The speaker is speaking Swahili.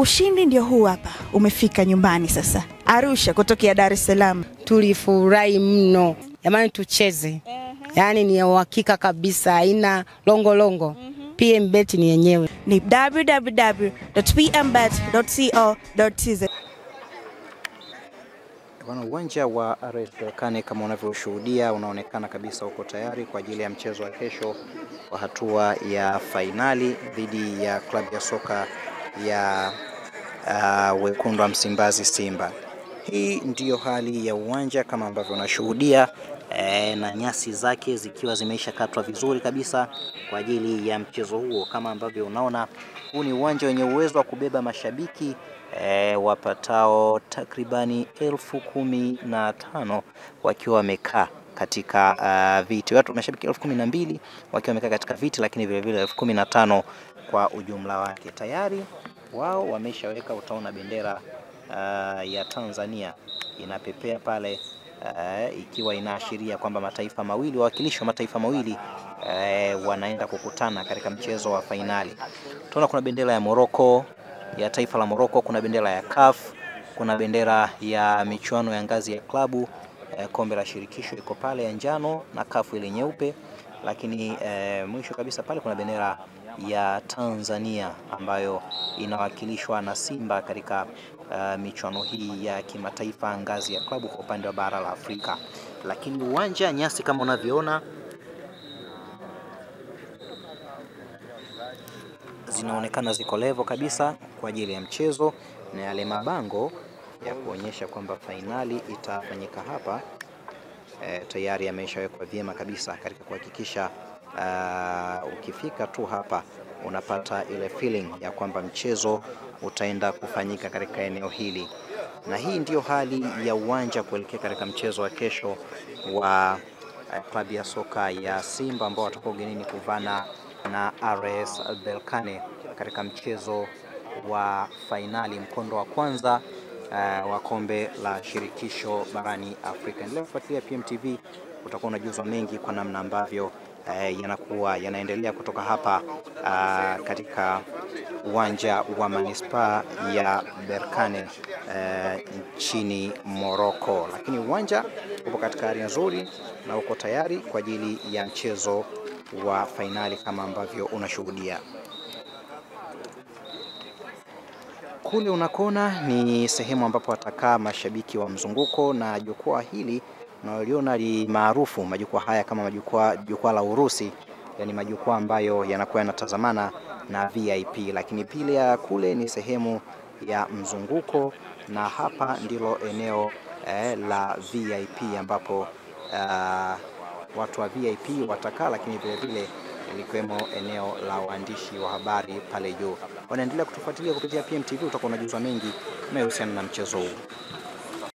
Ushindi ndio huu hapa, umefika nyumbani sasa. Arusha kutokea Dar es Salaam. Tulifurahi mno. Jamani tucheze. Yaani ni uhakika kabisa, haina longo. PMBet ni yenyewe. Ni www.pmbet.co.tz. Bwana, uwanja wa RS Berkane kama unavyoshuhudia unaonekana kabisa uko tayari kwa ajili ya mchezo wa kesho wa hatua ya fainali dhidi ya klabu ya soka ya Wekundu wa Msimbazi Simba. Hii ndiyo hali ya uwanja kama ambavyo unashuhudia, na nyasi zake zikiwa zimeisha katwa vizuri kabisa kwa ajili ya mchezo huo. Kama ambavyo unaona, huu ni uwanja wenye uwezo wa kubeba mashabiki wapatao takribani 15,000 wakiwa wamekaa katika viti. Watu mashabiki 12,000 wakiwa wamekaa katika viti, lakini vile vile 15,000 kwa ujumla wake. Tayari wao wameshaweka, utaona bendera ya Tanzania inapepea pale, ikiwa inaashiria kwamba mataifa mawili, wawakilishi wa mataifa mawili wanaenda kukutana katika mchezo wa fainali. Tunaona kuna bendera ya Morocco, ya taifa la Morocco, kuna bendera ya CAF, kuna bendera ya michuano ya ngazi ya klabu, kombe la shirikisho iko pale ya njano na CAF ile nyeupe, lakini mwisho kabisa pale kuna bendera ya Tanzania ambayo inawakilishwa na Simba katika michuano hii ya kimataifa ngazi ya klabu kwa upande wa bara la Afrika. Lakini uwanja, nyasi kama unavyoona zinaonekana ziko level kabisa kwa ajili ya mchezo, na yale mabango ya kuonyesha kwamba fainali itafanyika hapa tayari yameshawekwa vyema kabisa katika kuhakikisha ukifika tu hapa unapata ile feeling ya kwamba mchezo utaenda kufanyika katika eneo hili. Na hii ndiyo hali ya uwanja kuelekea katika mchezo wa kesho wa klabu ya soka ya Simba ambao watakuwa ugenini kuvana na RS Berkane katika mchezo wa fainali mkondo wa kwanza wa kombe la shirikisho barani Afrika. Endelea kufuatilia PMTV, utakuwa unajuzwa mengi kwa namna ambavyo yanakuwa yanaendelea kutoka hapa katika uwanja wa manispaa ya Berkane nchini Morocco. Lakini uwanja upo katika hali nzuri na uko tayari kwa ajili ya mchezo wa fainali kama ambavyo unashuhudia. Kule unakona ni sehemu ambapo watakaa mashabiki wa mzunguko, na jukwaa hili unaliona li maarufu majukwaa haya kama jukwaa la Urusi, yani majukwaa ambayo yanakuwa yanatazamana na VIP. Lakini pia kule ni sehemu ya mzunguko, na hapa ndilo eneo la VIP ambapo watu wa VIP watakaa, lakini vile vile likiwemo eneo la waandishi wa habari pale juu. Wanaendelea kutufuatilia kupitia PMTV, utakuwa unajuzwa mengi yanayohusiana na mchezo huu.